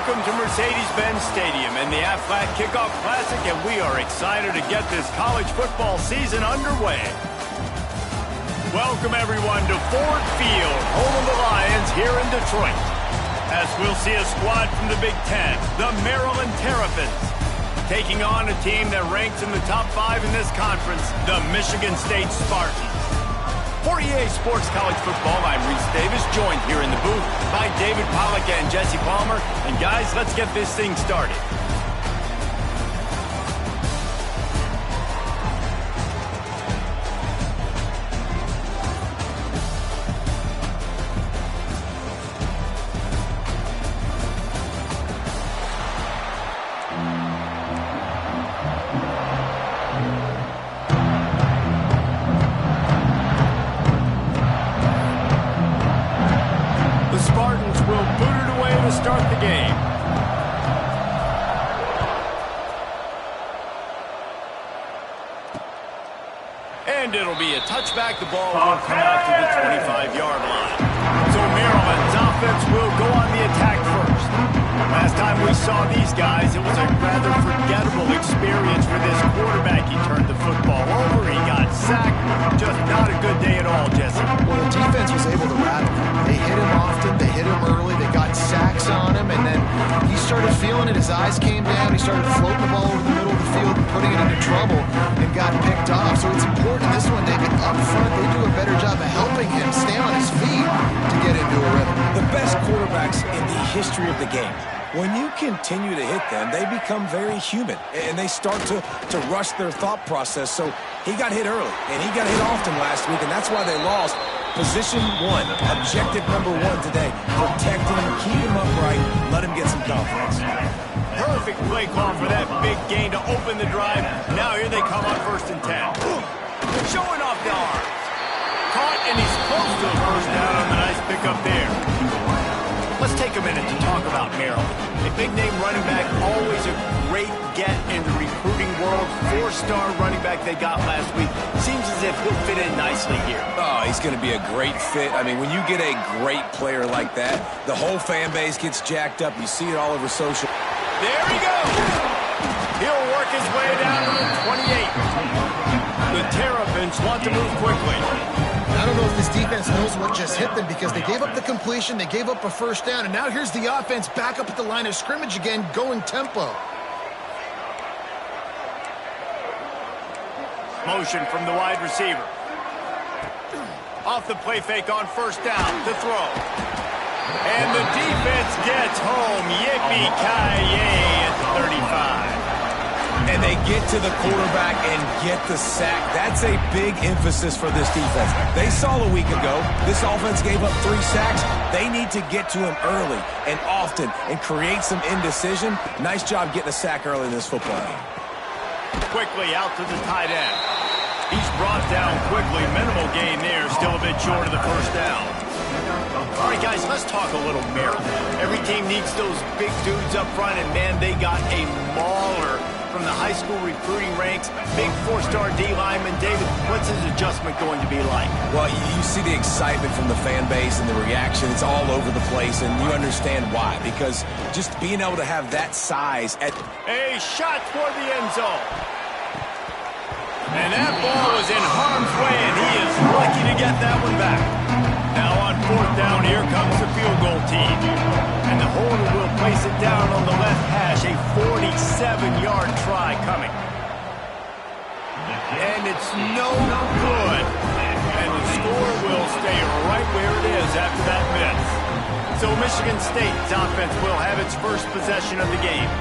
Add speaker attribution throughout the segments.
Speaker 1: Welcome to Mercedes-Benz Stadium and the Aflac Kickoff Classic, and we are excited to get this college football season underway. Welcome, everyone, to Ford Field, home of the Lions here in Detroit. As we'll see a squad from the Big Ten, the Maryland Terrapins, taking on a team that ranks in the top 5 in this conference, the Michigan State Spartans. For EA Sports College Football, I'm Reese Davis, joined here in the booth by David Pollack and Jesse Palmer. And guys, let's get this thing started. Start the game. And it'll be a touchback. The ball will come out to the 25-yard line. So Maryland's offense will go on the attack first. Last time we saw these guys, it was a rather forgettable experience for this quarterback. He turned the football over. He got sacked. Just not a good day at all, Jesse.
Speaker 2: Well, the defense was able to rattle him. They hit him often. They hit him early. They got sacks on him, and then he started feeling it. His eyes came down. He started floating the ball over the middle of the field and putting it into trouble and got picked off. So it's important this one, David, up front, they do a better job of helping him stay on his feet to get into a rhythm.
Speaker 3: The best quarterbacks in the history of the game, when you continue to hit them, they become very human, and they start to rush their thought process. So he got hit early, and he got hit often last week, and that's why they lost. Position 1, objective number 1 today, protect him, keep him upright, let him get some confidence.
Speaker 1: Perfect play call for that big gain to open the drive. Now here they come on 1st and 10. Showing off the arms. Caught, and he's close to a first down on the nice pickup there. Let's take a minute to talk about Maryland. A big-name running back, always a great get in the recruiting world. 4-star running back they got last week. Seems as if he'll fit in nicely here.
Speaker 3: Oh, he's going to be a great fit. I mean, when you get a great player like that, the whole fan base gets jacked up. You see it all over social.
Speaker 1: There he goes. He'll work his way down to the 28. The Terrapins want to move quickly.
Speaker 2: I don't know if this defense knows what just hit them because they gave up the completion, they gave up a first down, and now here's the offense back up at the line of scrimmage again, going tempo.
Speaker 1: Motion from the wide receiver. Off the play fake on 1st down to throw. And the defense gets home. Yippee-ki-yay at 35.
Speaker 3: And they get to the quarterback and get the sack. That's a big emphasis for this defense. They saw a week ago, this offense gave up 3 sacks. They need to get to him early and often and create some indecision. Nice job getting a sack early in this football game.
Speaker 1: Quickly out to the tight end. He's brought down quickly. Minimal gain there. Still a bit short of the first down. All right, guys, let's talk a little Maryland. Every team needs those big dudes up front, and, man, they got a mauler from the high school recruiting ranks. Big 4-star D lineman. David, what's his adjustment going to be like?
Speaker 3: Well, you see the excitement from the fan base and the reaction. It's all over the place, and you understand why. Because just being able to have that size at...
Speaker 1: A shot toward the end zone. And that ball was in harm's way, and he is lucky to get that one back. Now on 4th down, here comes the field goal team. And the holder will place it down on the left hash. A 47-yard try coming. And it's no good. And the score will stay right where it is after that miss. So Michigan State's offense will have its first possession of the game.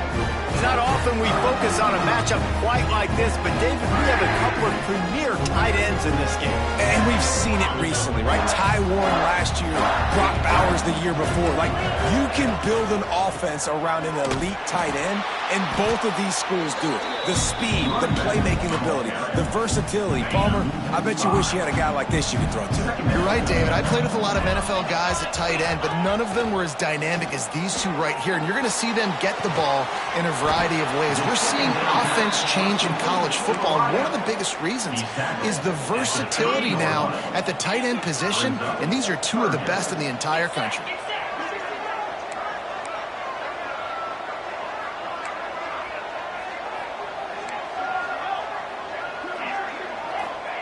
Speaker 1: It's not often we focus on a matchup quite like this, but David, we have a couple of premier tight ends in this game.
Speaker 3: And we've seen it recently, right? Ty Warren last year, Brock Bowers the year before. Like, you can build an offense around an elite tight end, and both of these schools do it. The speed, the playmaking ability, the versatility. Palmer, I bet you wish you had a guy like this you could throw to.
Speaker 2: You're right, David. I played with a lot of NFL guys at tight end, but none of them were as dynamic as these two right here. And you're going to see them get the ball in a variety of ways. We're seeing offense change in college football. And one of the biggest reasons is the versatility now at the tight end position. And these are two of the best in the entire country.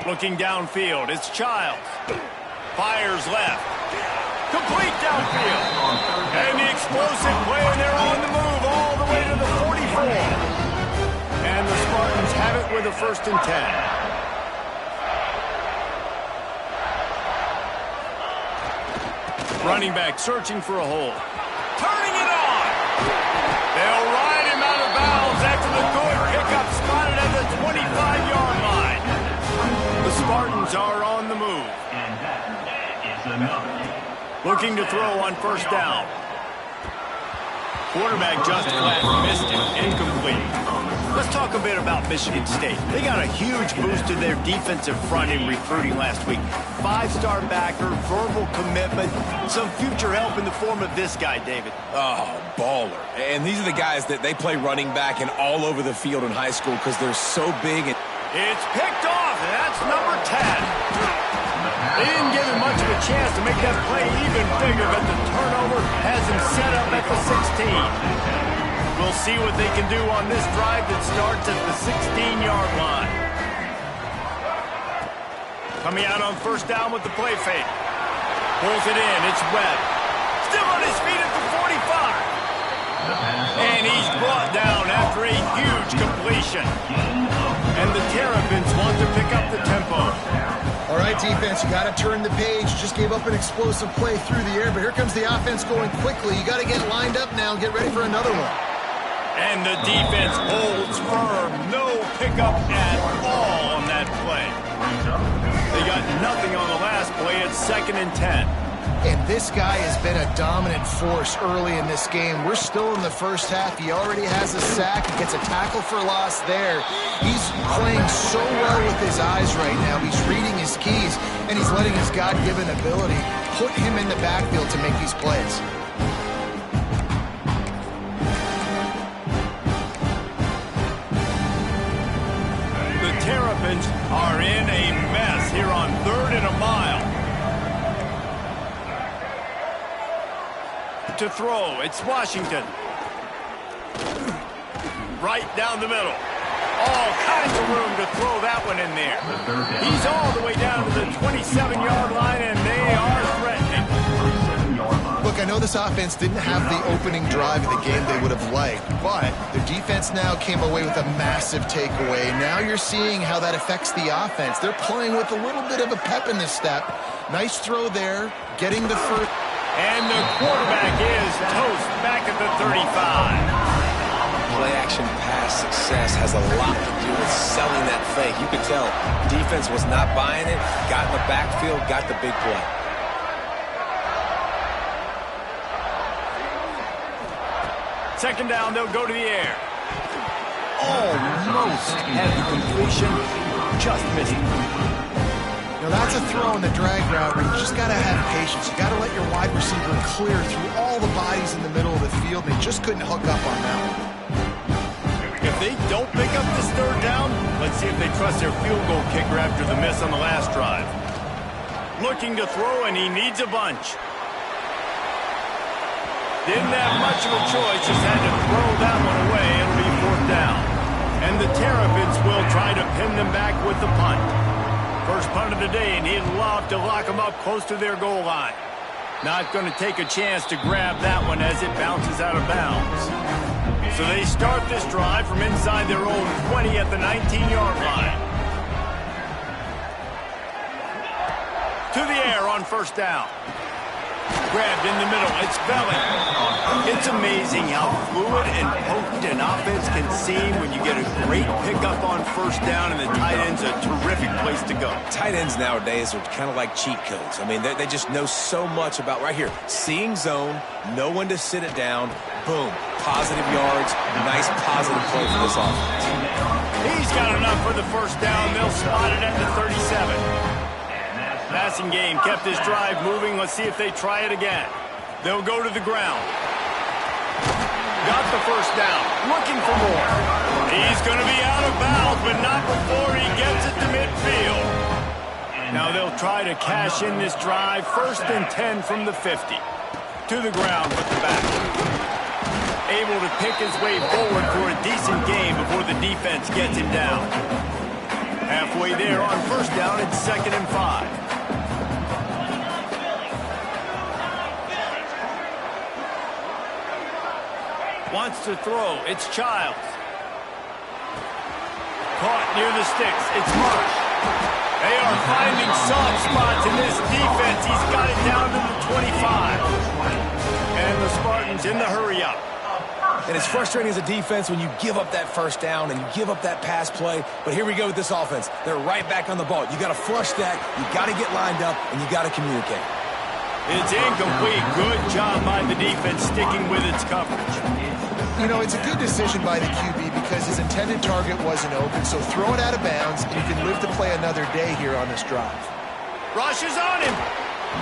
Speaker 1: Looking downfield, it's Childs. Fires left. Complete downfield. And the explosive play, and they're on the move all the way to the 44. And the Spartans have it with a 1st and 10. Running back searching for a hole. Turning it on. They'll ride him out of bounds after the good pickup spotted at the 25-yard line. The Spartans are on the move. Looking to throw on 1st down. Quarterback just flat missed it. Incomplete. Let's talk a bit about Michigan State. They got a huge boost to their defensive front in recruiting last week. 5-star backer, verbal commitment, some future help in the form of this guy, David.
Speaker 3: Oh, baller. And these are the guys that they play running back and all over the field in high school because they're so big. And
Speaker 1: it's picked off, and that's number 10. They didn't give him much of a chance to make that play even bigger, but the turnover has him set up at the 16. We'll see what they can do on this drive that starts at the 16-yard line. Coming out on 1st down with the play fake. Pulls it in, it's Webb. Still on his feet at the 45. And he's brought down after a huge completion. And the Terrapins want to pick up the tempo.
Speaker 2: All right, defense, you got to turn the page. You just gave up an explosive play through the air, but here comes the offense going quickly. You got to get lined up now and get ready for another one.
Speaker 1: And the defense holds firm. No pickup at all on that play. They got nothing on the last play. It's 2nd and 10.
Speaker 2: And this guy has been a dominant force early in this game. We're still in the 1st half. He already has a sack. He gets a tackle for loss there. He's playing so well with his eyes right now. He's reading his keys, and he's letting his God-given ability put him in the backfield to make these plays.
Speaker 1: The Terrapins are in a mess here on 3rd and a mile. To throw, it's Washington. Right down the middle. All kinds of room to throw that one in there. He's all the way down to the 27-yard line, and they are threatening.
Speaker 2: Look, I know this offense didn't have the opening drive of the game they would have liked, but the defense now came away with a massive takeaway. Now you're seeing how that affects the offense. They're playing with a little bit of a pep in the step. Nice throw there, getting the first.
Speaker 1: And the quarterback is toast back at the 35.
Speaker 3: play-action pass success has a lot to do with selling that fake. You could tell defense was not buying it, got in the backfield, got the big play.
Speaker 1: Second down, they'll go to the air. Almost had the completion, just missed it.
Speaker 2: Now that's a throw in the drag route where you just got to have patience. You got to let your wide receiver clear through all the bodies in the middle of the field, and they just couldn't hook up on that one.
Speaker 1: If they don't pick up this third down, let's see if they trust their field goal kicker after the miss on the last drive. Looking to throw, and he needs a bunch. Didn't have much of a choice, just had to throw that one away. It'll be fourth down. And the Terrapins will try to pin them back with the punt. First punt of the day, and he'd love to lock them up close to their goal line. Not going to take a chance to grab that one as it bounces out of bounds. So they start this drive from inside their own 20 at the 19-yard line. To the air on first down. Grabbed in the middle. It's Belling. It's amazing how fluid and potent an offense can seem when you get a great pickup on first down, and the tight end's a terrific place to go.
Speaker 3: Tight ends nowadays are kind of like cheat codes. I mean, they just know so much about right here. Seeing zone, know when to sit it down, boom, positive yards, nice positive play for this offense.
Speaker 1: He's got enough for the first down. They'll spot it at the 37. Passing game kept this drive moving. Let's see if they try it again. They'll go to the ground. Got the first down. Looking for more. He's going to be out of bounds, but not before he gets it to midfield. Now they'll try to cash in this drive. First and 10 from the 50. To the ground with the back. Able to pick his way forward for a decent game before the defense gets him down. Halfway there on first down, it's 2nd and 5. Wants to throw. It's Childs. Caught near the sticks. It's Marsh. They are finding soft spots in this defense. He's got it down to the 25. And the Spartans in the hurry-up.
Speaker 3: And it's frustrating as a defense when you give up that first down and you give up that pass play. But here we go with this offense. They're right back on the ball. You got to flush that. You got to get lined up, and you got to communicate.
Speaker 1: It's incomplete. Good job by the defense sticking with its coverage.
Speaker 2: You know, it's a good decision by the QB because his intended target wasn't open, so throw it out of bounds, and you can live to play another day here on this drive.
Speaker 1: Rush is on him.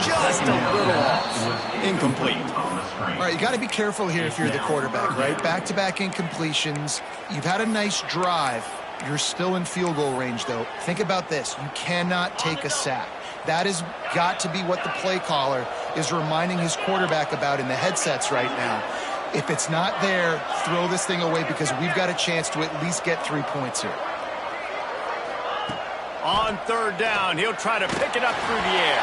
Speaker 1: Just a little off. Incomplete.
Speaker 2: All right, you got to be careful here if you're the quarterback, right? Back-to-back incompletions. You've had a nice drive. You're still in field goal range, though. Think about this. You cannot take a sack. That has got to be what the play caller is reminding his quarterback about in the headsets right now. If it's not there, throw this thing away because we've got a chance to at least get 3 points here.
Speaker 1: On third down, he'll try to pick it up through the air.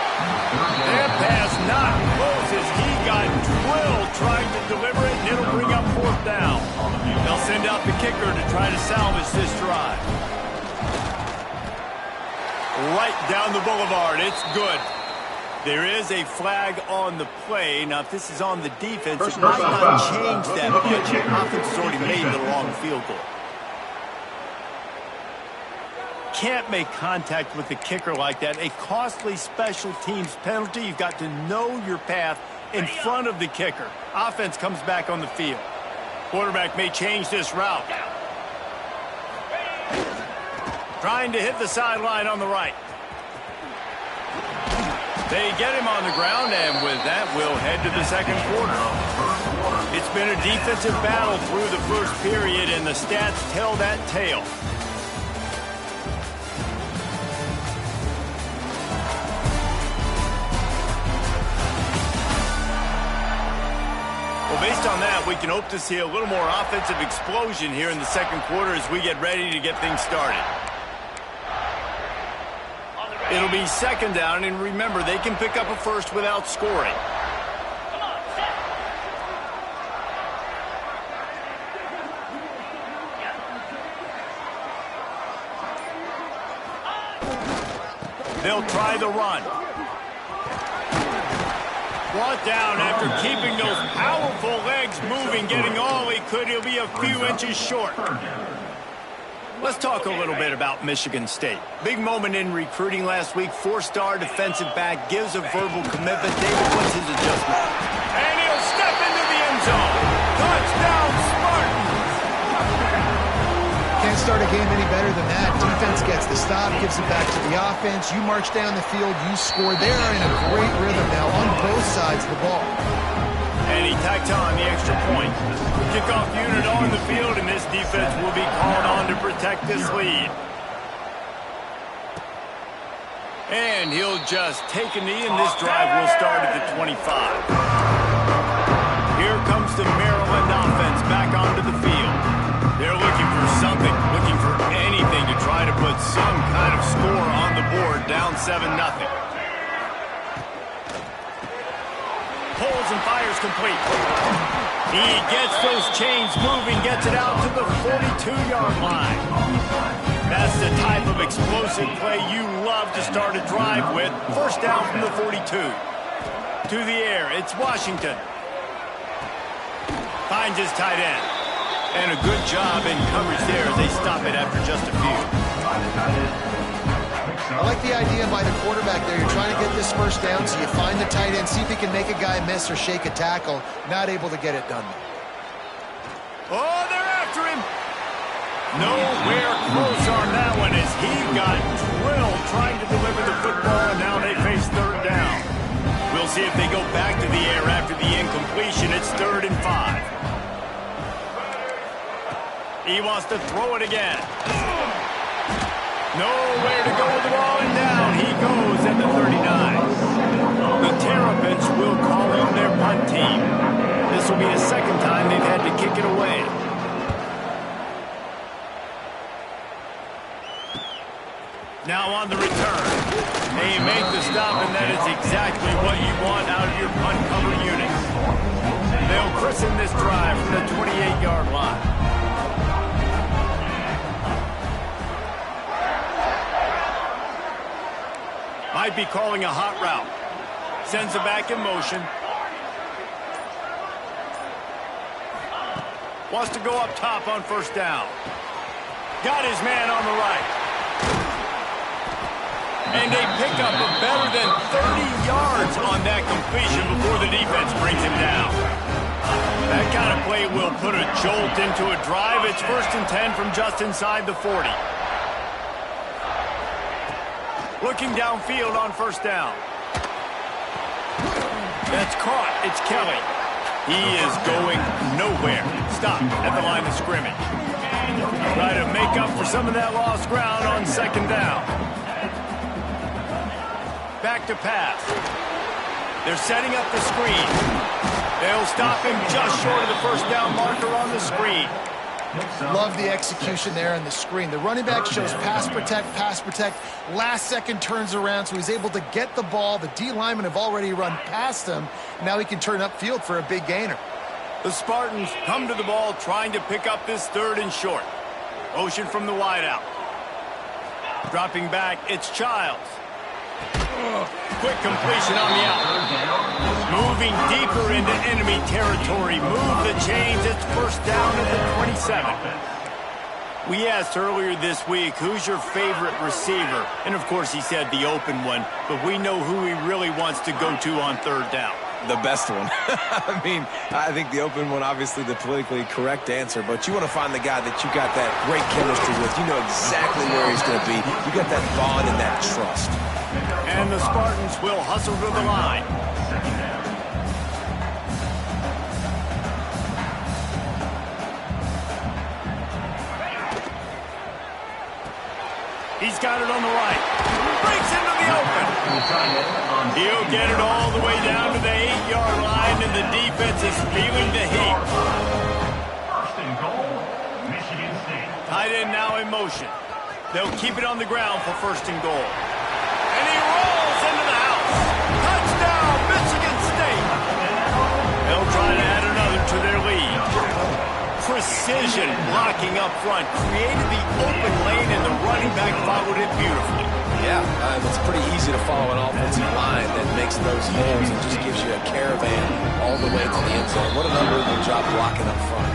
Speaker 1: That pass not close as he got drilled trying to deliver it, and it'll bring up 4th down. They'll send out the kicker to try to salvage this drive. Right down the boulevard. It's good. There is a flag on the play. Now, if this is on the defense, it might not change that much. The offense has already made the long field goal. Can't make contact with the kicker like that. A costly special teams penalty. You've got to know your path in front of the kicker. Offense comes back on the field. Quarterback may change this route. Trying to hit the sideline on the right. They get him on the ground, and with that, we'll head to the second quarter. It's been a defensive battle through the first period, and the stats tell that tale. Well, based on that, we can hope to see a little more offensive explosion here in the second quarter as we get ready to get things started. It'll be 2nd down, and remember, they can pick up a first without scoring. They'll try the run. Brought down after keeping those powerful legs moving, getting all he could. He'll be a few inches short. Let's talk a little bit about Michigan State. Big moment in recruiting last week. 4-star defensive back gives a verbal commitment. David, what's his adjustment? And he'll step into the end zone. Touchdown, Spartans!
Speaker 2: Can't start a game any better than that. Defense gets the stop, gives it back to the offense. You march down the field, you score. They are in a great rhythm now on both sides of the ball.
Speaker 1: And he tacked on the extra point. Kickoff unit on the field, and this defense will be called on to protect this lead. And he'll just take a knee, and this drive will start at the 25. Here comes the Maryland offense back onto the field. They're looking for something, looking for anything to try to put some kind of score on the board, down 7-0. Pulls and fires complete. He gets those chains moving, gets it out to the 42-yard line. That's the type of explosive play you love to start a drive with. First down from the 42. To the air, it's Washington. Finds his tight end. And a good job in coverage there as they stop it after just a few.
Speaker 2: I like the idea by the quarterback there. You're trying to get this first down, so you find the tight end, see if he can make a guy miss or shake a tackle. Not able to get it done.
Speaker 1: Oh, they're after him. Nowhere close on that one as he got drilled trying to deliver the football, and now they face 3rd down. We'll see if they go back to the air after the incompletion. It's 3rd and 5. He wants to throw it again. Nowhere to go with the ball, and down he goes at the 39. The Terrapins will call on their punt team. This will be the 2nd time they've had to kick it away. Now on the return. They make the stop, and that is exactly what you want out of your punt cover unit. They'll christen this drive from the 28-yard line. Might be calling a hot route. Sends it back in motion. Wants to go up top on first down. Got his man on the right. And they pick up a better than 30 yards on that completion before the defense brings him down. That kind of play will put a jolt into a drive. It's 1st and 10 from just inside the 40. Looking downfield on first down. That's caught. It's Kelly. He is going nowhere. Stop at the line of scrimmage. Try to make up for some of that lost ground on 2nd down. Back to pass. They're setting up the screen. They'll stop him just short of the first down marker on the screen.
Speaker 2: Love the execution there on the screen. The running back shows pass protect, last second turns around, so he's able to get the ball. The D linemen have already run past him. Now he can turn upfield for a big gainer.
Speaker 1: The Spartans come to the ball trying to pick up this 3rd and short. Motion from the wideout. Dropping back, it's Childs. Quick completion on the out. Moving deeper into enemy territory. Move the chains. It's 1st down at the 27. We asked earlier this week, who's your favorite receiver? And, of course, he said the open one. But we know who he really wants to go to on 3rd down.
Speaker 3: The best one. I mean, I think the open one, obviously the politically correct answer, but you want to find the guy that you got that great chemistry with. You know exactly where he's going to be. You got that bond and that trust.
Speaker 1: And the Spartans will hustle to the line. He's got it on the right. Breaks into the open. He'll get it all the way down to the 8-yard line, and the defense is feeling the heat.
Speaker 4: 1st and goal, Michigan State.
Speaker 1: Tight end now in motion. They'll keep it on the ground for 1st and goal. And he rolls into the house. Touchdown, Michigan State. They'll try to add another to their lead. Precision blocking up front. Created the open lane, and the running back followed it beautifully.
Speaker 3: Yeah, it's pretty easy to follow an offensive line that makes those holes and just gives you a caravan all the way to the end zone. What an unbelievable job blocking up front.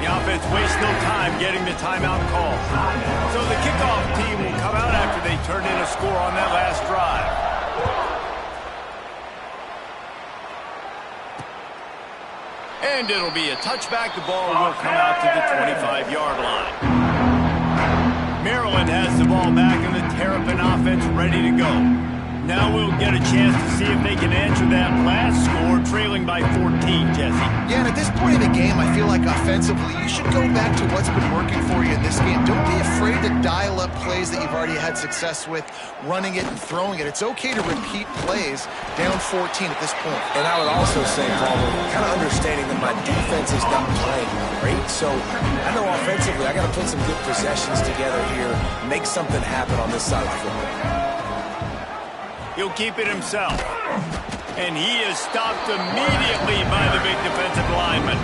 Speaker 1: The offense wastes no time getting the timeout call. So the kickoff team will come out after they turn in a score on that last drive. And it'll be a touchback. The ball will come out to the 25-yard line. Maryland has the ball back, and the Terrapin offense ready to go. Now we'll get a chance to see if they can answer that last score, trailing by 14, Jesse.
Speaker 2: Yeah, and at this point in the game, I feel like offensively, you should go back to what's been working for you in this game. Don't be afraid to dial up plays that you've already had success with, running it and throwing it. It's okay to repeat plays down 14 at this point.
Speaker 3: And I would also say, Paul, kind of understanding that my defense is not playing great, so I know offensively I got to put some good possessions together here, make something happen on this side of the football.
Speaker 1: He'll keep it himself. And he is stopped immediately by the big defensive lineman.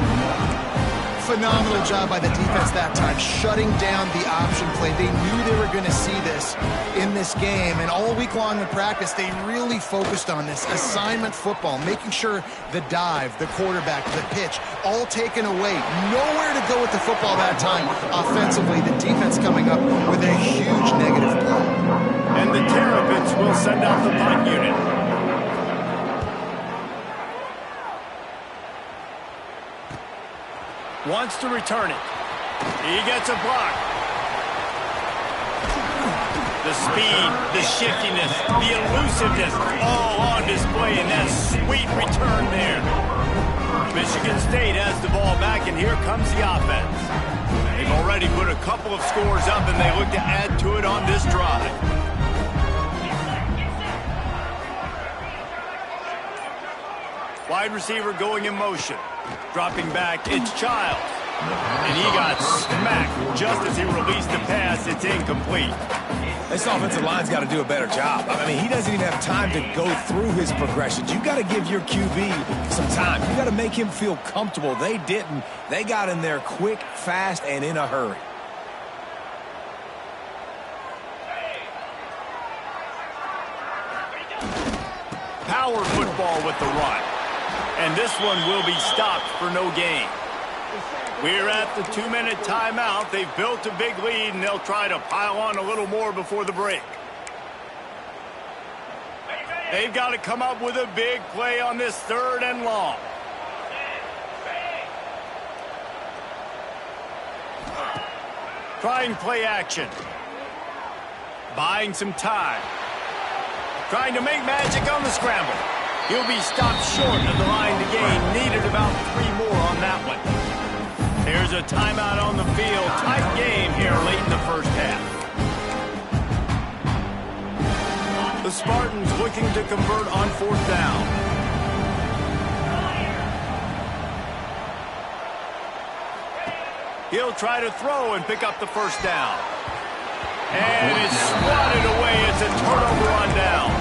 Speaker 2: Phenomenal job by the defense that time, shutting down the option play. They knew they were going to see this in this game, and all week long in practice, they really focused on this assignment football, making sure the dive, the quarterback, the pitch, all taken away. Nowhere to go with the football that time. Offensively, the defense coming up with a huge negative play.
Speaker 1: And the Terrapins will send out the punt unit. Wants to return it. He gets a block. The speed, the shiftiness, the elusiveness, all on display in that sweet return there. Michigan State has the ball back, and here comes the offense. They've already put a couple of scores up, and they look to add to it on this drive. Wide receiver going in motion. Dropping back, it's Childs. And he got smacked just as he released the pass. It's incomplete.
Speaker 3: This offensive line's got to do a better job. I mean, he doesn't even have time to go through his progressions. You got to give your QB some time. You got to make him feel comfortable. They didn't. They got in there quick, fast, and in a hurry.
Speaker 1: Power football with the run. And this one will be stopped for no gain. We're at the 2-minute timeout. They've built a big lead, and they'll try to pile on a little more before the break. They've got to come up with a big play on this 3rd and long. Trying play action. Buying some time. Trying to make magic on the scramble. He'll be stopped short of the line to gain. Needed about 3 more on that one. There's a timeout on the field. Tight game here late in the first half. The Spartans looking to convert on 4th down. He'll try to throw and pick up the 1st down. And it's swatted away. It's a turnover on downs.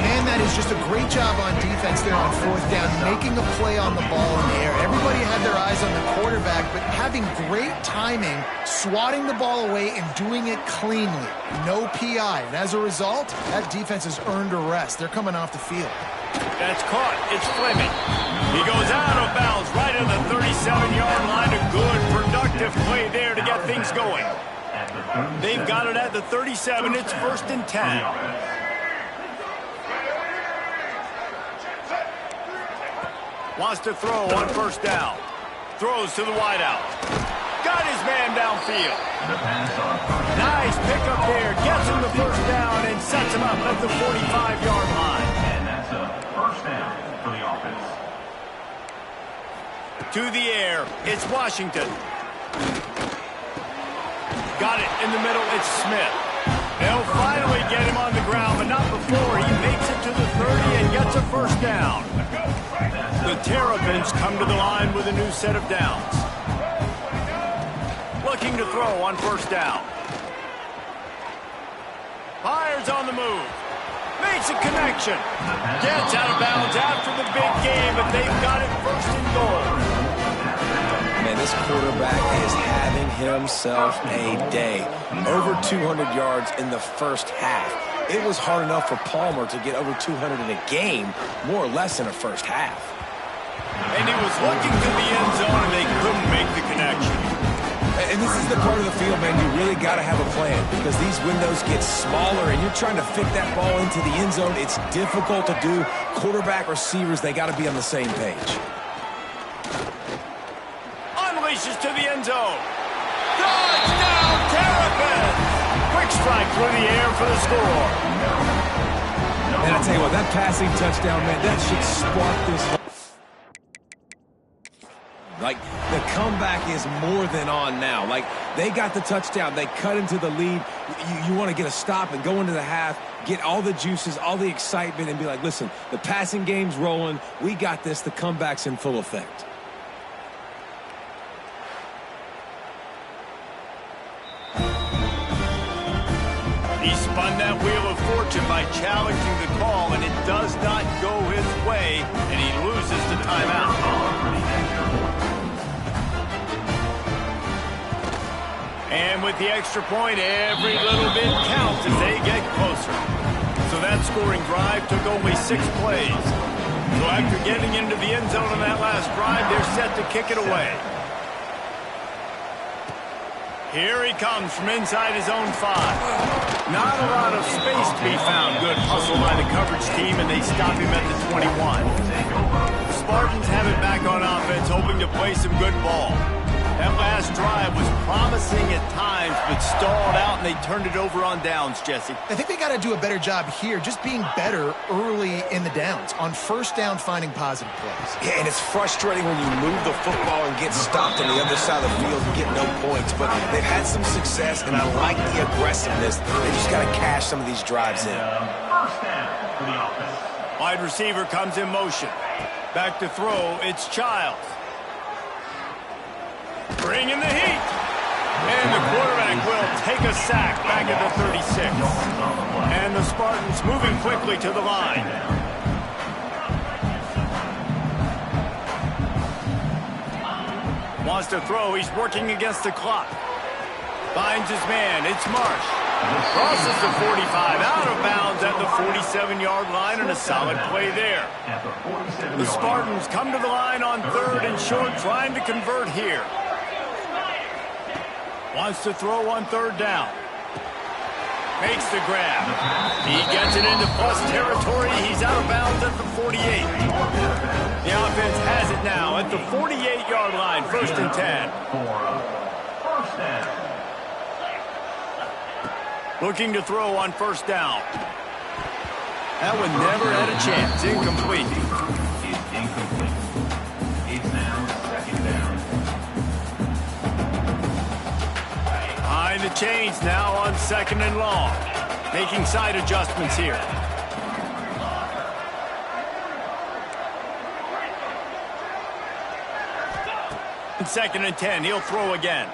Speaker 2: Man, that is just a great job on defense there on 4th down, making a play on the ball in the air. Everybody had their eyes on the quarterback, but having great timing, swatting the ball away and doing it cleanly. No PI. And as a result, that defense has earned a rest. They're coming off the field.
Speaker 1: That's caught. It's Fleming. He goes out of bounds right at the 37-yard line. A good, productive play there to get things going. They've got it at the 37. It's 1st and 10. Wants to throw on 1st down. Throws to the wideout. Got his man downfield. Nice pickup there. Gets him the 1st down and sets him up at the 45-yard line.
Speaker 4: And that's a 1st down for the offense.
Speaker 1: To the air. It's Washington. Got it in the middle. It's Smith. They'll finally get him on the ground, but not before he makes it to the 30 and gets a 1st down. The Terrapins come to the line with a new set of downs. Looking to throw on 1st down. Fires on the move. Makes a connection. Gets out of bounds after the big game, but they've got it 1st and goal.
Speaker 3: Man, this quarterback is having himself a day. Over 200 yards in the 1st half. It was hard enough for Palmer to get over 200 in a game, more or less in a 1st half.
Speaker 1: And he was looking to the end zone, and they couldn't make the connection.
Speaker 3: And this is the part of the field, man, you really got to have a plan because these windows get smaller and you're trying to fit that ball into the end zone. It's difficult to do. Quarterback, receivers, they got to be on the same page.
Speaker 1: Unleashes to the end zone. Touchdown, Terrapins! Quick strike through the air for the score.
Speaker 3: And I tell you what, that passing touchdown, man, that should spark this. Like, the comeback is more than on now. Like, they got the touchdown. They cut into the lead. You want to get a stop and go into the half, get all the juices, all the excitement, and be like, listen, the passing game's rolling. We got this. The comeback's in full effect.
Speaker 1: He spun that wheel of fortune by challenging the call, and it does not go his way, and he loses the timeout. And with the extra point, every little bit counts as they get closer. So that scoring drive took only 6 plays. So after getting into the end zone on that last drive, they're set to kick it away. Here he comes from inside his own 5. Not a lot of space to be found. Good hustle by the coverage team, and they stop him at the 21. The Spartans have it back on offense, hoping to play some good ball. That last drive was promising at times, but stalled out, and they turned it over on downs, Jesse.
Speaker 2: I think they got to do a better job here, just being better early in the downs, on 1st down finding positive plays.
Speaker 3: Yeah, and it's frustrating when you move the football and get stopped on the other side of the field and get no points, but they've had some success, and I like the aggressiveness. They just got to cash some of these drives in.
Speaker 4: 1st down for the offense.
Speaker 1: Wide receiver comes in motion. Back to throw, it's Childs. Bringing the heat. And the quarterback will take a sack back at the 36. And the Spartans moving quickly to the line. Wants to throw. He's working against the clock. Finds his man. It's Marsh. Crosses the 45. Out of bounds at the 47-yard line, and a solid play there. The Spartans come to the line on 3rd and short, trying to convert here. Wants to throw on 3rd down. Makes the grab. He gets it into plus territory. He's out of bounds at the 48. The offense has it now at the 48-yard line, 1st and 10.
Speaker 4: First down.
Speaker 1: Looking to throw on 1st down. That one never had a chance. Incomplete.
Speaker 4: It's incomplete. It's now 2nd down.
Speaker 1: Behind the chains now on 2nd and long. Making side adjustments here. In 2nd and 10, he'll throw again.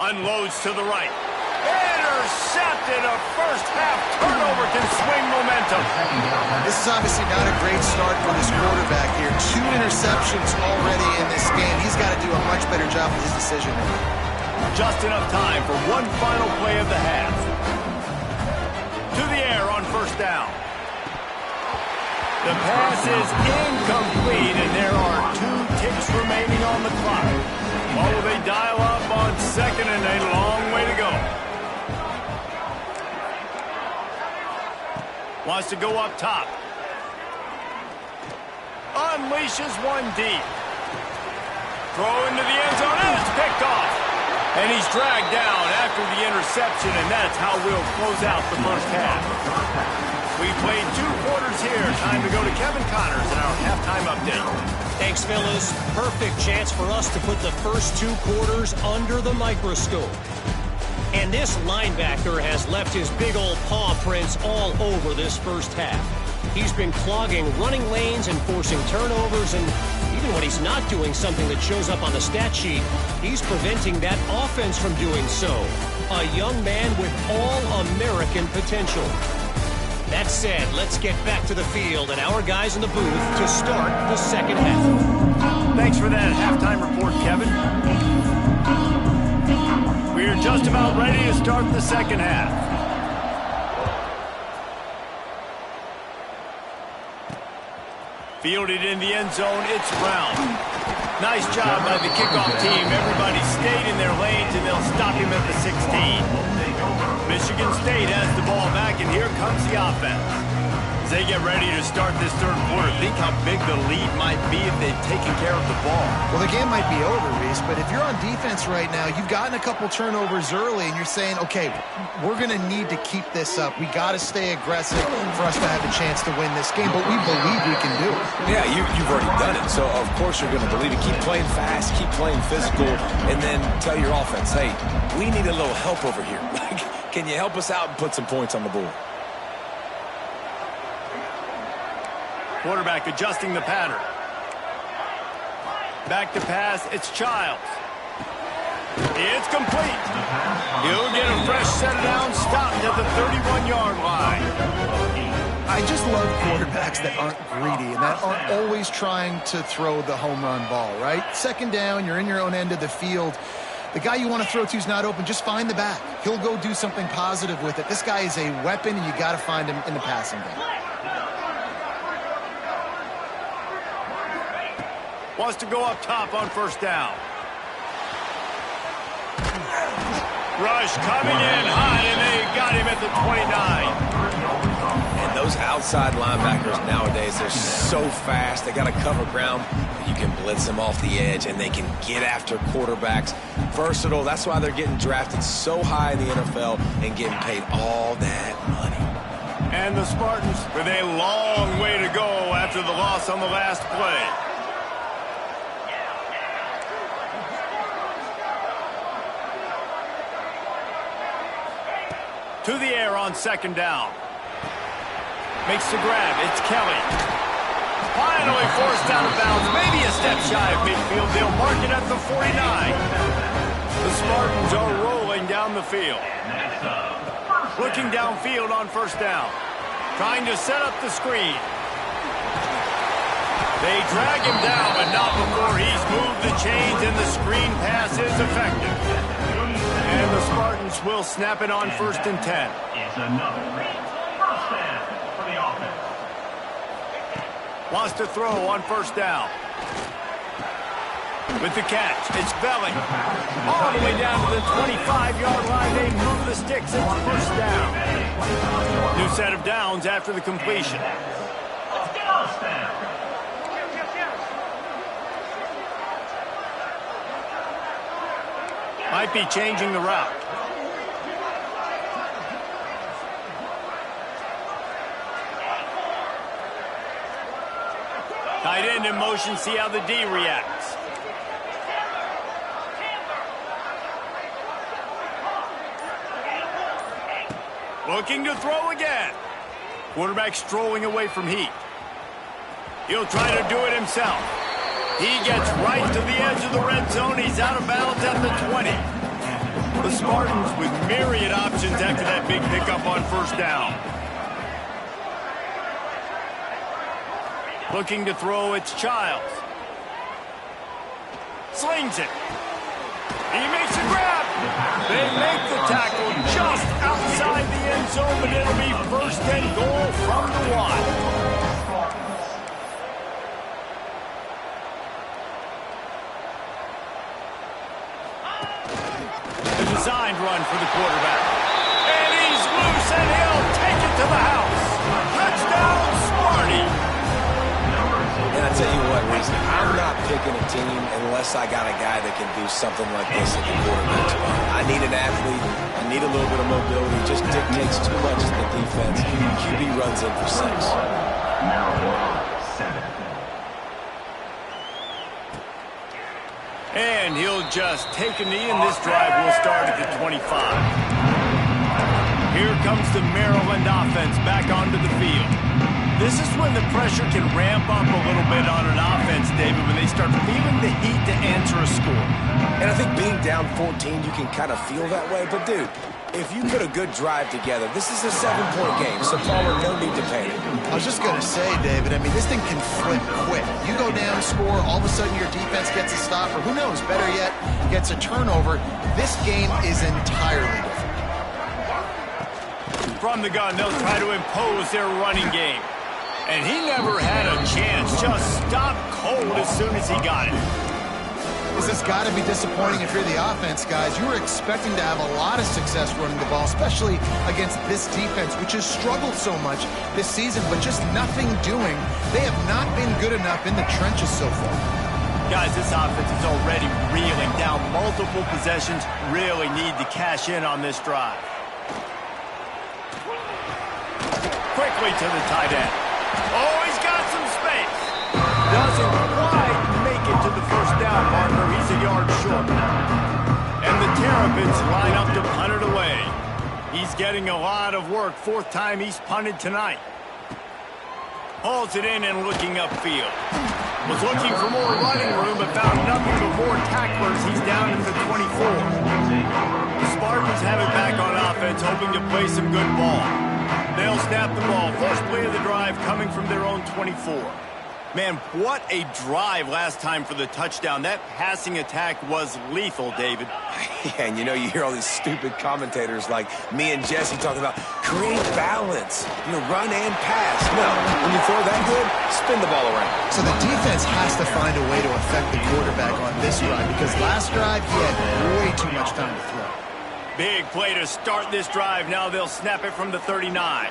Speaker 1: Unloads to the right. Intercepted. A first-half turnover can swing momentum.
Speaker 2: This is obviously not a great start for this quarterback here. 2 interceptions already in this game. He's got to do a much better job with his decision-making.
Speaker 1: Just enough time for one final play of the half. To the air on 1st down. The pass is incomplete, and there are 2 ticks remaining on the clock. What will they dial up on 2nd and a long way to go? Wants to go up top. Unleashes one deep. Throw into the end zone, and it's picked off. And he's dragged down after the interception, and that's how we'll close out the 1st half. We played 2 quarters here. Time to go to Kevin Connors in our halftime update.
Speaker 5: Thanks, fellas. Perfect chance for us to put the first 2 quarters under the microscope. And this linebacker has left his big old paw prints all over this 1st half. He's been clogging running lanes and forcing turnovers, and even when he's not doing something that shows up on the stat sheet, he's preventing that offense from doing so. A young man with all-American potential. That said, let's get back to the field and our guys in the booth to start the 2nd half.
Speaker 1: Thanks for that halftime report, Kevin. We are just about ready to start the 2nd half. Fielded in the end zone, it's Brown. Nice job by the kickoff team. Everybody stayed in their lanes, and they'll stop him at the 16. Michigan State has the ball back, and here comes the offense. As they get ready to start this 3rd quarter, think how big the lead might be if they've taken care of the ball.
Speaker 2: Well, the game might be over, Reese, but if you're on defense right now, you've gotten a couple turnovers early, and you're saying, okay, we're going to need to keep this up. We got to stay aggressive for us to have a chance to win this game, but we believe we can do it.
Speaker 3: Yeah, you've already done it, so of course you're going to believe it. Keep playing fast, keep playing physical, and then tell your offense, hey, we need a little help over here. Can you help us out and put some points on the board?
Speaker 1: Quarterback adjusting the pattern. Back to pass, it's Childs. It's complete. He'll get a fresh set down, stopped at the 31-yard line.
Speaker 2: I just love quarterbacks that aren't greedy and that aren't always trying to throw the home run ball, right? 2nd down, you're in your own end of the field. The guy you want to throw to is not open. Just find the back. He'll go do something positive with it. This guy is a weapon, and you got to find him in the passing game.
Speaker 1: Wants to go up top on 1st down. Rush coming in hot, and they got him at the 29.
Speaker 3: And those outside linebackers nowadays, they're so fast. They got to cover ground. You can blitz them off the edge, and they can get after quarterbacks. Versatile. That's why they're getting drafted so high in the NFL and getting paid all that money.
Speaker 1: And the Spartans with a long way to go after the loss on the last play. To the air on 2nd down. Makes the grab. It's Kelly. Finally forced out of bounds, maybe a step shy of midfield. They'll mark it at the 49. The Spartans are rolling down the field. Looking downfield on first down. Trying to set up the screen. They drag him down, but not before he's moved the chains, and the screen pass is effective. And the Spartans will snap it on first and 10.
Speaker 4: It's another first down for the offense.
Speaker 1: Wants to throw on first down. With the catch, it's Belling. All the way down to the 25-yard line. They move the sticks. It's first down. New set of downs after the completion.
Speaker 4: First down.
Speaker 1: Might be changing the route. Tight end in motion, see how the D reacts. Looking to throw again. Quarterback strolling away from heat. He'll try to do it himself. He gets right to the edge of the red zone. He's out of bounds at the 20. The Spartans with myriad options after that big pickup on first down. Looking to throw, it's Childs. Slings it. He makes a grab. They make the tackle just outside the end zone, but it'll be first and goal from the 1. Designed run for the quarterback. And he's loose, and he'll take it to the house. Touchdown, Sparty.
Speaker 3: And I tell you what, Reese, I'm not picking a team unless I got a guy that can do something like this at the quarterback spot. I need an athlete. I need a little bit of mobility. Just dictates too much to the defense. QB runs in for 6.
Speaker 1: And he'll just take a knee, and this drive will start at the 25. Here comes the Maryland offense back onto the field. This is when the pressure can ramp up a little bit on an offense, David, when they start feeling the heat to answer a score.
Speaker 3: And I think being down 14, you can kind of feel that way. But, dude, if you put a good drive together, this is a 7-point game, so Palmer, no need to panic.
Speaker 2: I was just going to say, David, I mean, this thing can flip quick. You go down, score, all of a sudden your defense gets a stop, or who knows, better yet, gets a turnover. This game is entirely different.
Speaker 1: From the gun, they'll try to impose their running game. And he never had a chance, just stopped cold as soon as he got it.
Speaker 2: This has got to be disappointing if you're the offense, guys. You were expecting to have a lot of success running the ball, especially against this defense, which has struggled so much this season, but just nothing doing. They have not been good enough in the trenches so far.
Speaker 1: Guys, this offense is already reeling down multiple possessions. Really need to cash in on this drive. Quickly to the tight end. Oh, he's got some space. Doesn't quite make it to the first down marker. He's a yard short. And the Terrapins line up to punt it away. He's getting a lot of work. 4th time he's punted tonight. Hauls it in and looking upfield. Was looking for more running room, but found nothing but more tacklers. He's down at the 24. The Spartans have it back on offense, hoping to play some good ball. They'll snap the ball. First play of the drive coming from their own 24. Man, what a drive last time for the touchdown. That passing attack was lethal, David.
Speaker 3: Yeah, and you know, you hear all these stupid commentators like me and Jesse talking about create balance, run and pass. No, when you throw that good, spin the ball around.
Speaker 2: So the defense has to find a way to affect the quarterback on this drive, because last drive he had way too much time to throw.
Speaker 1: Big play to start this drive. Now they'll snap it from the 39.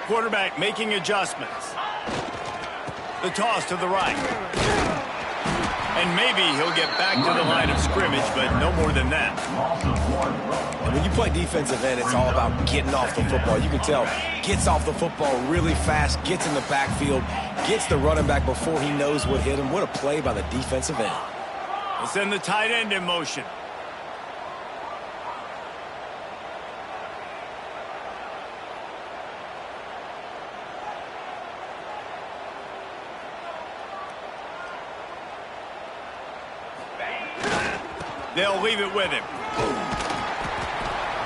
Speaker 1: Quarterback making adjustments. The toss to the right. And maybe he'll get back to the line of scrimmage, but no more than that.
Speaker 3: And when you play defensive end, it's all about getting off the football. You can tell, gets off the football really fast, gets in the backfield, gets the running back before he knows what hit him. What a play by the defensive end.
Speaker 1: We'll send the tight end in motion. They'll leave it with him.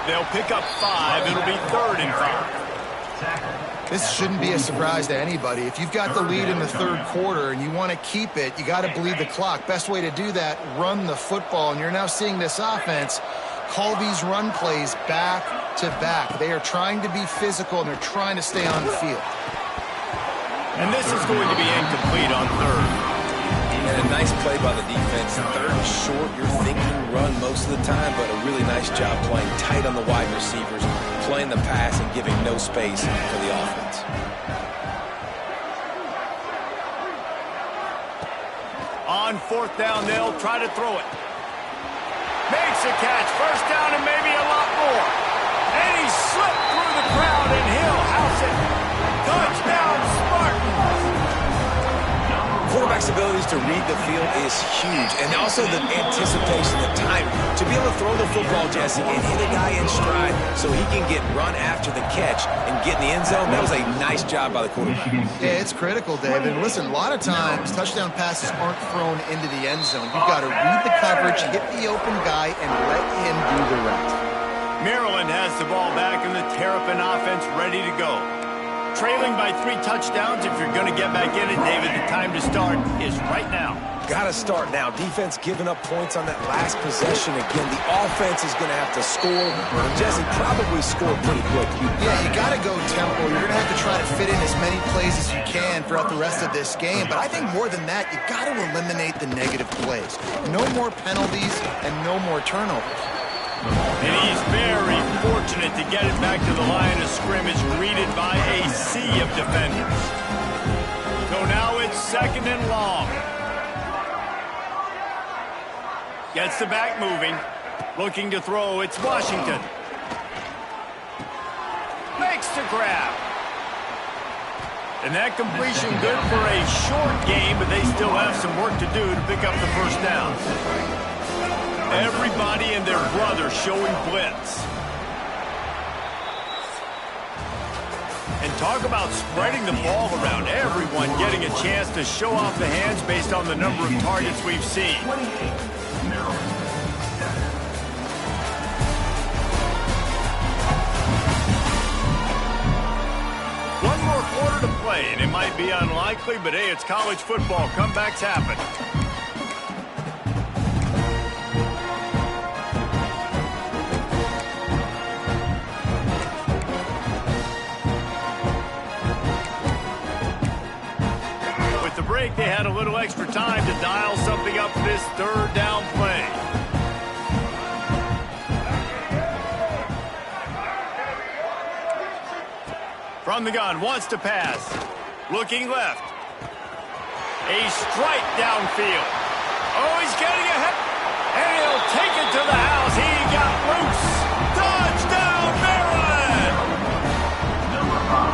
Speaker 1: They'll pick up 5. It'll be 3rd and 5.
Speaker 2: This shouldn't be a surprise to anybody. If you've got the lead in the 3rd quarter and you want to keep it, you got to bleed the clock. Best way to do that, run the football. And you're now seeing this offense call these run plays back to back. They are trying to be physical, and they're trying to stay on the field.
Speaker 1: And this is going to be incomplete on 3rd.
Speaker 3: And a nice play by the defense. 3rd and short, you're thinking run most of the time, but a really nice job playing tight on the wide receivers, playing the pass and giving no space for the offense.
Speaker 1: On 4th down, they'll try to throw it. Makes a catch. 1st down and maybe a lot more. And he slipped through the crowd, and he'll house it. Touchdown, Spartans.
Speaker 3: Quarterback's abilities to read the field is huge, and also the anticipation, the time to be able to throw the football, Jesse, and hit a guy in stride so he can get run after the catch and get in the end zone. That was a nice job by the quarterback.
Speaker 2: Yeah, it's critical, David. Listen, a lot of times touchdown passes aren't thrown into the end zone. You've got to read the coverage, hit the open guy, and let him do the rest.
Speaker 1: Maryland has the ball back and the Terrapin offense ready to go. Trailing by 3 touchdowns. If you're going to get back in it, David, the time to start is right now.
Speaker 3: Got to start now. Defense giving up points on that last possession. Again, the offense is going to have to score. And Jesse, probably score pretty quick.
Speaker 2: Yeah, you got to go tempo. You're going to have to try to fit in as many plays as you can throughout the rest of this game. But I think more than that, you got to eliminate the negative plays. No more penalties and no more turnovers.
Speaker 1: And he's very fortunate to get it back to the line of scrimmage, greeted by a sea of defenders. So now it's 2nd and long. Gets the back moving. Looking to throw. It's Washington. Makes the grab. And that completion good for a short game, but they still have some work to do to pick up the 1st down. Everybody and their brother showing blitz. And talk about spreading the ball around. Everyone getting a chance to show off the hands based on the number of targets we've seen. One more quarter to play, and it might be unlikely, but hey, it's college football. Comebacks happen. Break, they had a little extra time to dial something up for this 3rd down play. From the gun, wants to pass. Looking left. A strike downfield. Oh, he's getting ahead. And he'll take it to the house. He got loose. Touchdown, Maryland!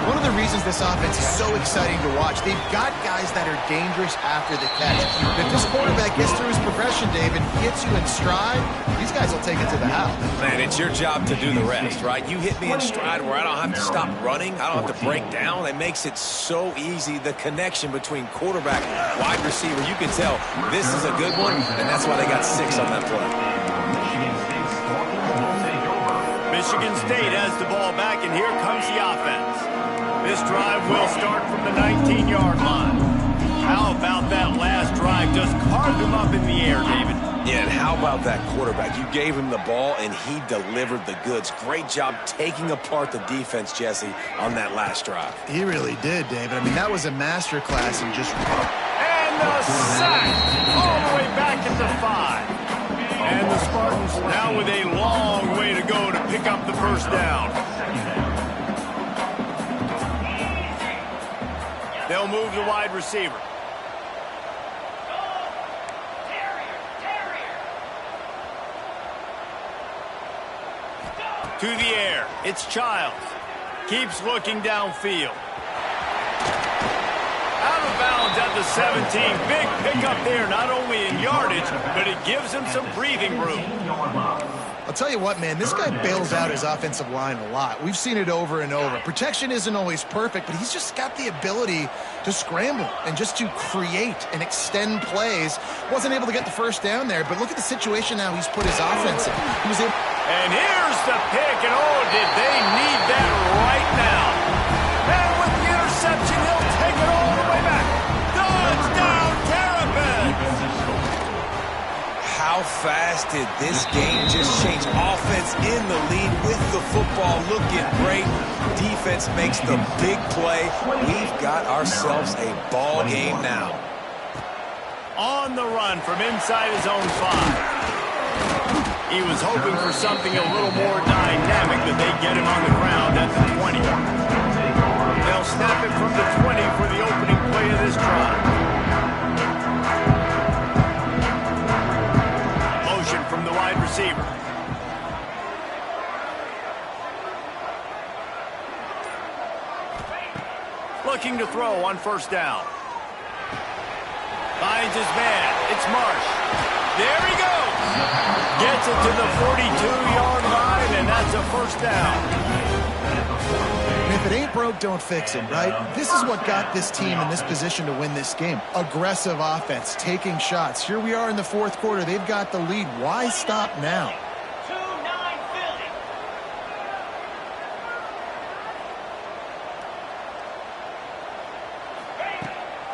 Speaker 2: One of the reasons this offense is so exciting to watch, they've got guys that are dangerous after the catch. If this quarterback gets through his progression, David, gets you in stride, these guys will take it to the house.
Speaker 3: Man, it's your job to do the rest, right? You hit me in stride where I don't have to stop running. I don't have to break down. It makes it so easy. The connection between quarterback and wide receiver, you can tell this is a good one, and that's why they got 6 on that play.
Speaker 1: Michigan State has the ball back, and here comes the offense. This drive will start from the 19-yard line. How about that last drive? Just carved him up in the air, David.
Speaker 3: Yeah, and how about that quarterback? You gave him the ball, and he delivered the goods. Great job taking apart the defense, Jesse, on that last drive.
Speaker 2: He really did, David. I mean, that was a masterclass in just...
Speaker 1: And the sack all the way back at the 5. And the Spartans now with a long way to go to pick up the 1st down. They'll move the wide receiver. To the air. It's Childs. Keeps looking downfield. Out of bounds at the 17. Big pickup there, not only in yardage, but it gives him some breathing room.
Speaker 2: I'll tell you what, man, this guy bails out his offensive line a lot. We've seen it over and over. Protection isn't always perfect, but he's just got the ability to scramble and just to create and extend plays. Wasn't able to get the first down there, but look at the situation now he's put his offense in. He was able.
Speaker 1: And here's the pick, and oh, did they need that right now. And with the interception, he'll take it all the way back. Touchdown, Terrapins!
Speaker 3: How fast did this game just change? Offense in the lead with the football looking great. Defense makes the big play. We've got ourselves a ball game now.
Speaker 1: On the run from inside his own 5. He was hoping for something a little more dynamic, but they get him on the ground at the 20. They'll snap it from the 20 for the opening play of this drive. Motion from the wide receiver. Looking to throw on first down. Finds his man. It's Marsh. There he goes. Gets it to the 42-yard line, and that's a first down.
Speaker 2: And if it ain't broke, don't fix it, right? This is what got this team in this position to win this game. Aggressive offense, taking shots. Here we are in the fourth quarter. They've got the lead. Why stop now?
Speaker 4: 2-9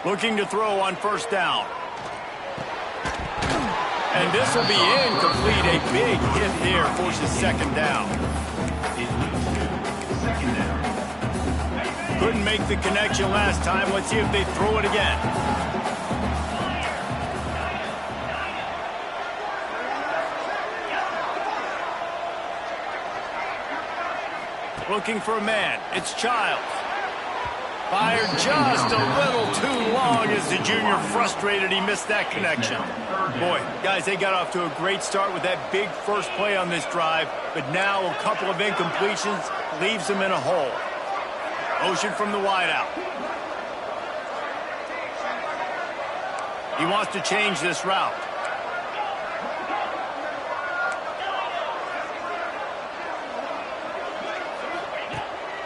Speaker 4: Philly.
Speaker 1: Looking to throw on first down. And this will be incomplete. A big hit here forces second down. Couldn't make the connection last time. Let's see if they throw it again. Looking for a man. It's Childs. Fired just a little too long as the junior frustrated he missed that connection. Boy, guys, they got off to a great start with that big first play on this drive, but now a couple of incompletions leaves them in a hole. Motion from the wideout. He wants to change this route.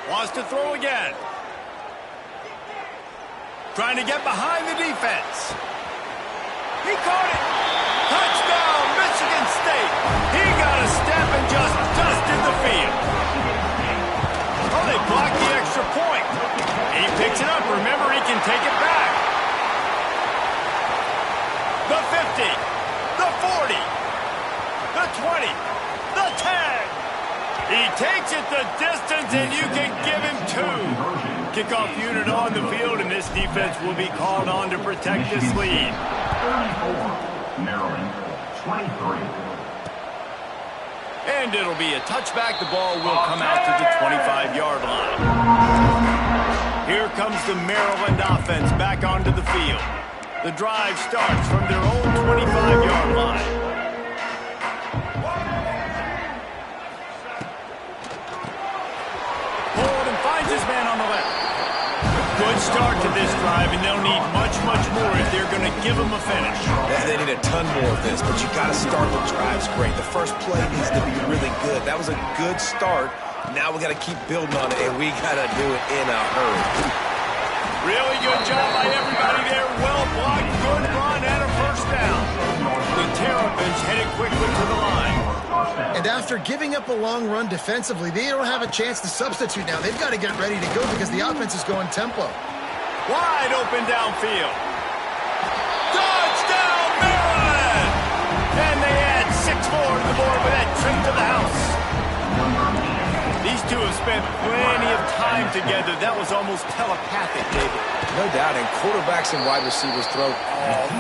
Speaker 1: Wants to throw again. Trying to get behind the defense. He caught it. Touchdown, Michigan State. He got a step and just dusted the field. Oh, they blocked the extra point. He picks it up. Remember, he can take it back. The 50, the 40, the 20, the 10. He takes it the distance, and you can give him 2. Kickoff unit on the field, and this defense will be called on to protect this lead.
Speaker 4: 34, Maryland, 23.
Speaker 1: And it'll be a touchback. The ball will come out to the 25-yard line. Here comes the Maryland offense back onto the field. The drive starts from their own 25-yard line. Hold and finds his man on the left. Good start to this drive, and they'll need much, much more if they're going to give them a finish.
Speaker 3: They need a ton more of this, but you got to start the drives great. The first play needs to be really good. That was a good start. Now we got to keep building on it, and we got to do it in a hurry.
Speaker 1: Really good job by everybody there. Well blocked, good run, and a first down. The Terrapins headed quickly to the line.
Speaker 2: And after giving up a long run defensively, they don't have a chance to substitute now. They've got to get ready to go because the offense is going tempo.
Speaker 1: Wide open downfield. Touchdown, Maryland! And they add 6 more to the board with that trip to the house. These two have spent plenty of time together. That was almost telepathic, David.
Speaker 3: No doubt, and quarterbacks and wide receivers throw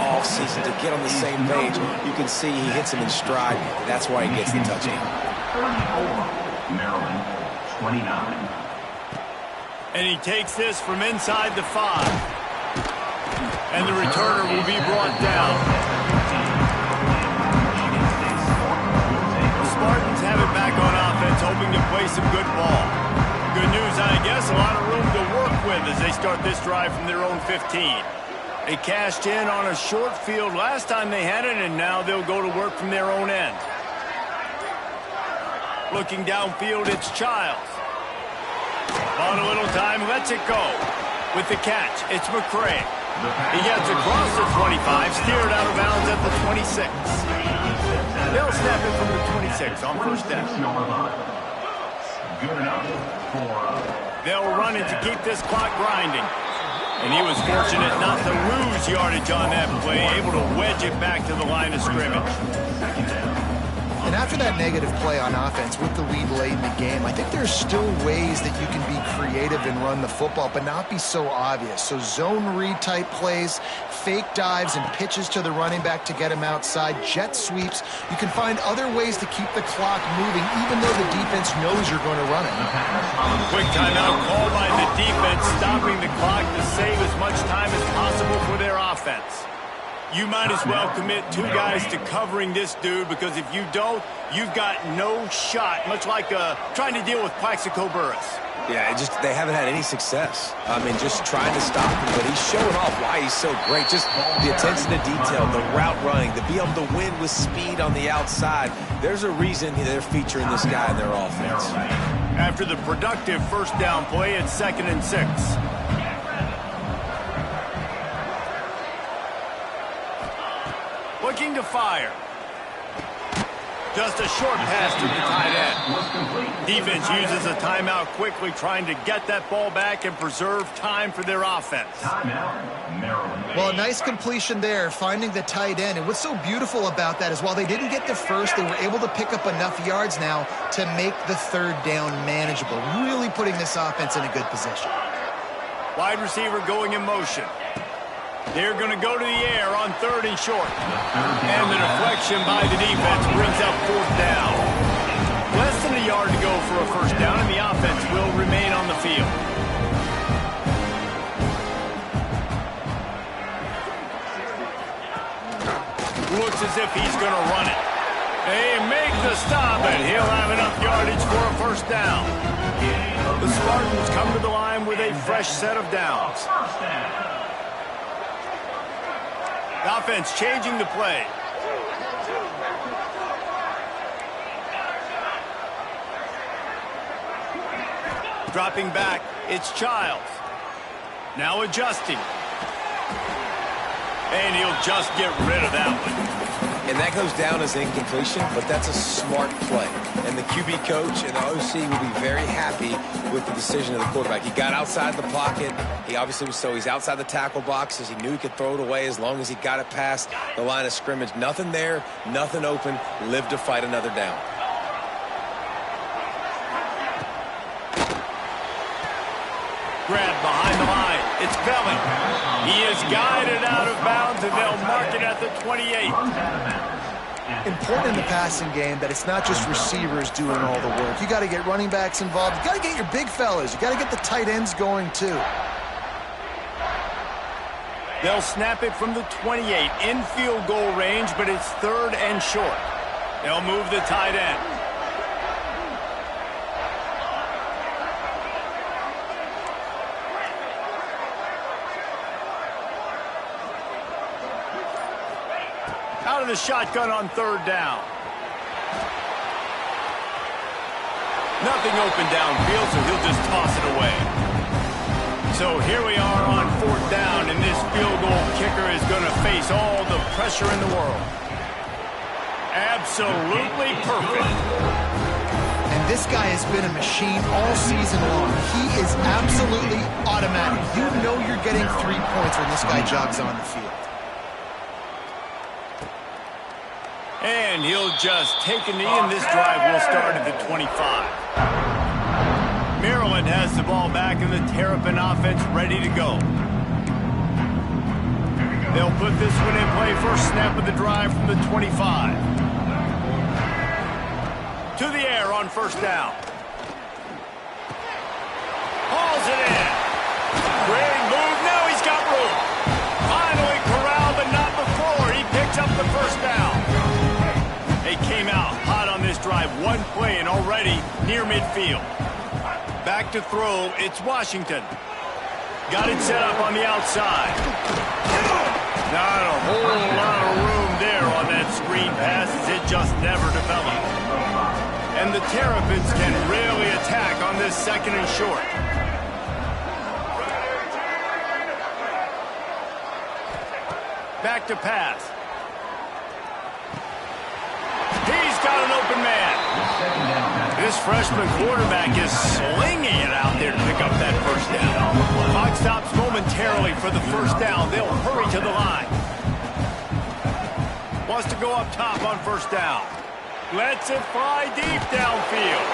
Speaker 3: all season to get on the same page. You can see he hits him in stride. That's why he gets the touchdown.
Speaker 4: 34, Maryland, 29.
Speaker 1: And he takes this from inside the 5. And the returner will be brought down. The Spartans have it back on offense, hoping to play some good ball. Good news, I guess, a lot of room to work with as they start this drive from their own 15. They cashed in on a short field last time they had it, and now they'll go to work from their own end. Looking downfield, it's Childs. On a little time, lets it go. With the catch, it's McCray. He gets across the 25, steered out of bounds at the 26. They'll snap it from the 26 on first down.
Speaker 4: Good enough for...
Speaker 1: They'll run it to keep this clock grinding. And he was fortunate not to lose yardage on that play, able to wedge it back to the line of scrimmage.
Speaker 2: And after that negative play on offense with the lead late in the game, I think there's still ways that you can be creative and run the football, but not be so obvious. So zone read type plays, fake dives and pitches to the running back to get him outside, jet sweeps. You can find other ways to keep the clock moving, even though the defense knows you're going to run it.
Speaker 1: Quick timeout called by the defense, stopping the clock to save as much time as possible for their offense. You might as well commit 2 guys to covering this dude, because if you don't, you've got no shot, much like trying to deal with Plaxico Burress.
Speaker 3: Yeah, they haven't had any success. I mean, just trying to stop him, but he's showing off why he's so great. Just the attention to detail, the route running, to be able to win with speed on the outside. There's a reason they're featuring this guy in their offense.
Speaker 1: After the productive first down play, it's 2nd and 6. Looking to fire. Just a short pass to the tight end. Defense uses a timeout quickly, trying to get that ball back and preserve time for their offense.
Speaker 2: Well, a nice completion there, finding the tight end. And what's so beautiful about that is while they didn't get the first, they were able to pick up enough yards now to make the 3rd down manageable, really putting this offense in a good position.
Speaker 1: Wide receiver going in motion. They're going to go to the air on 3rd and short. And the deflection by the defense brings up 4th down. Less than a yard to go for a first down, and the offense will remain on the field. Looks as if he's going to run it. They make the stop, and he'll have enough yardage for a first down. The Spartans come to the line with a fresh set of downs. The offense changing the play. Dropping back, it's Childs. Now adjusting. And he'll just get rid of that one.
Speaker 3: And that goes down as incompletion, but that's a smart play. And the QB coach and the OC will be very happy with the decision of the quarterback. He got outside the pocket. He obviously was he's outside the tackle boxes. He knew he could throw it away as long as he got it past the line of scrimmage. Nothing there, nothing open. Live to fight another down.
Speaker 1: Grab behind the line. It's Belling. He is guided out of bounds, and they'll mark it at the 28.
Speaker 2: Important in the passing game that it's not just receivers doing all the work. You got to get running backs involved. You got to get your big fellas. You got to get the tight ends going too.
Speaker 1: They'll snap it from the 28 in field goal range, but it's 3rd and short. They'll move the tight end. Out of the shotgun on 3rd down. Nothing open downfield, so he'll just toss it away. So here we are on 4th down, and this field goal kicker is going to face all the pressure in the world. Absolutely perfect.
Speaker 2: And this guy has been a machine all season long. He is absolutely automatic. You know you're getting 3 points when this guy jogs on the field.
Speaker 1: And he'll just take a knee, and this drive will start at the 25. Maryland has the ball back, and the Terrapin offense ready to go. They'll put this one in play. First snap of the drive from the 25. To the air on 1st down. Hauls it in. Great move. Now he's got room. Finally corralled, but not before. He picks up the first down. They came out hot on this drive. 1 play and already near midfield. Back to throw. It's Washington. Got it set up on the outside. Not a whole lot of room there on that screen pass, as it just never developed. And the Terrapins can really attack on this 2nd and short. Back to pass. He's got an open man. This freshman quarterback is slinging it out there to pick up that first down. Clock stops momentarily for the first down. They'll hurry to the line. Wants to go up top on first down. Lets it fly deep downfield.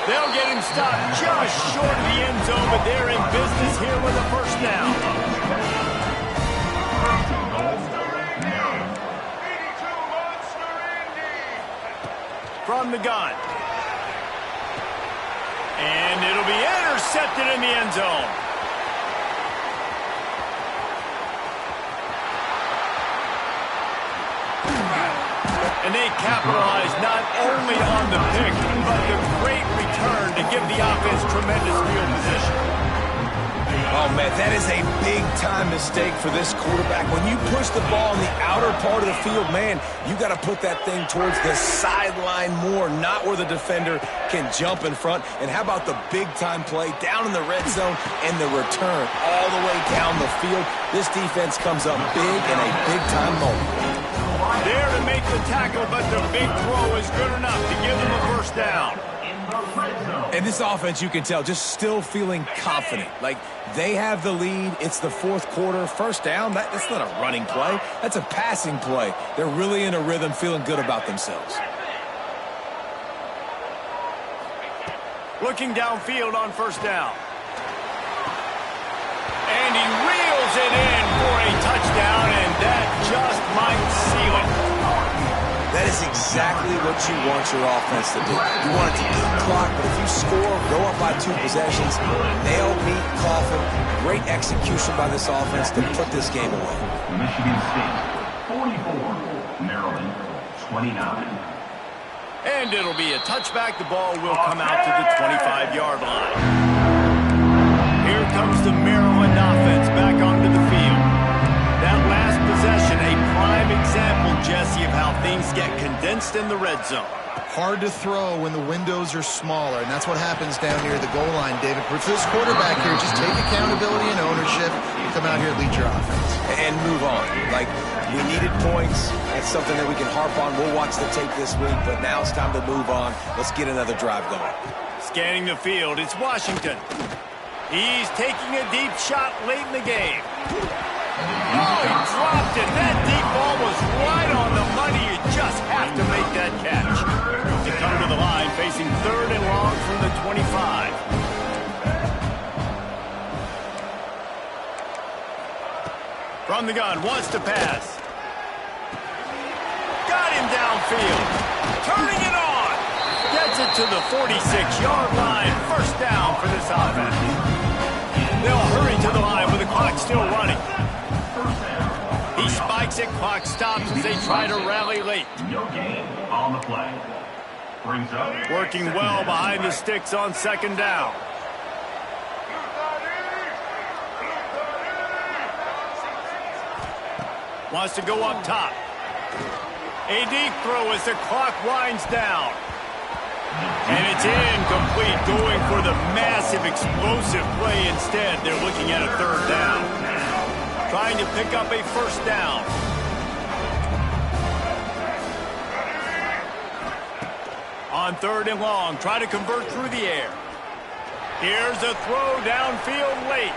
Speaker 1: They'll get him stopped just short of the end zone, but they're in business here with a first down. From the gun. And it'll be intercepted in the end zone. And they capitalize not only on the pick, but the great return to give the offense tremendous field position.
Speaker 3: Oh, man, that is a big-time mistake for this quarterback. When you push the ball in the outer part of the field, man, you got to put that thing towards the sideline more, not where the defender can jump in front. And how about the big-time play down in the red zone and the return all the way down the field? This defense comes up big in a big-time moment.
Speaker 1: There to make the tackle, but the big throw is good enough to give them a first down.
Speaker 3: And this offense, you can tell, just still feeling confident. Like, they have the lead. It's the 4th quarter. First down, that's not a running play. That's a passing play. They're really in a rhythm, feeling good about themselves.
Speaker 1: Looking downfield on first down. And he reels it in for a touchdown, and that just might seal it.
Speaker 3: That is exactly what you want your offense to do. You want it to eat clock, but if you score, go up by 2 possessions, nail, meet, coffin. Great execution by this offense to put this game away.
Speaker 4: Michigan State, 44. Maryland, 29.
Speaker 1: And it'll be a touchback. The ball will come out to the 25-yard line. Here comes the Maryland offense back onto the field. That last possession, a prime example, Jesse, of how things get condensed in the red zone.
Speaker 2: Hard to throw when the windows are smaller, and that's what happens down near the goal line, David. For this quarterback here, just take accountability and ownership and come out here and lead your offense.
Speaker 3: And move on. Like, we needed points. That's something that we can harp on. We'll watch the tape this week, but now it's time to move on. Let's get another drive going.
Speaker 1: Scanning the field, it's Washington. He's taking a deep shot late in the game. Oh, he dropped it. That deep ball was right on the money. You just have to make that catch. They come to the line facing 3rd and long from the 25. From the gun, wants to pass. Got him downfield. Turning it on. Gets it to the 46-yard line. First down for this offense. They'll hurry to the line with the clock still running. He spikes it, clock stops as they try to rally late.
Speaker 4: No gain on the play. Brings up.
Speaker 1: Working well behind the sticks on 2nd down. Wants to go up top. A deep throw as the clock winds down. And it's incomplete, going for the massive explosive play instead. They're looking at a 3rd down. Trying to pick up a first down. On 3rd and long, try to convert through the air. Here's a throw downfield late.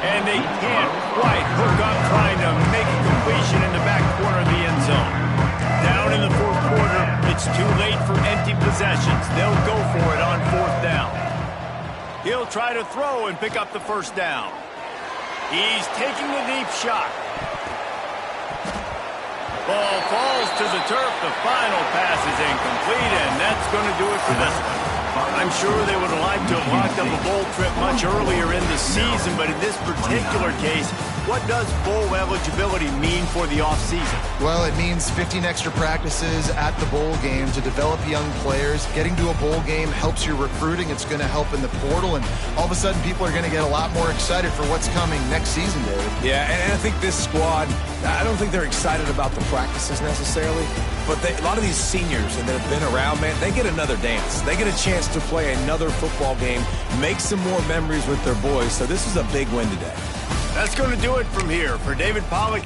Speaker 1: And they can't quite hook up trying to make a completion in the back corner of the end zone. Down in the 4th quarter, it's too late for empty possessions. They'll go for it on 4th down. He'll try to throw and pick up the first down. He's taking the deep shot. Ball falls to the turf. The final pass is incomplete, and that's going to do it for this one. I'm sure they would have liked to have locked up a bowl trip much earlier in the season, but in this particular case, what does bowl eligibility mean for the offseason?
Speaker 2: Well, it means 15 extra practices at the bowl game to develop young players. Getting to a bowl game helps your recruiting. It's going to help in the portal, and all of a sudden people are going to get a lot more excited for what's coming next season, David.
Speaker 3: Yeah, and I think this squad, I don't think they're excited about the practices necessarily, but a lot of these seniors that have been around, man, they get another dance. They get a chance to play another football game, make some more memories with their boys, so this is a big win today.
Speaker 1: That's going to do it from here. For David Pollack,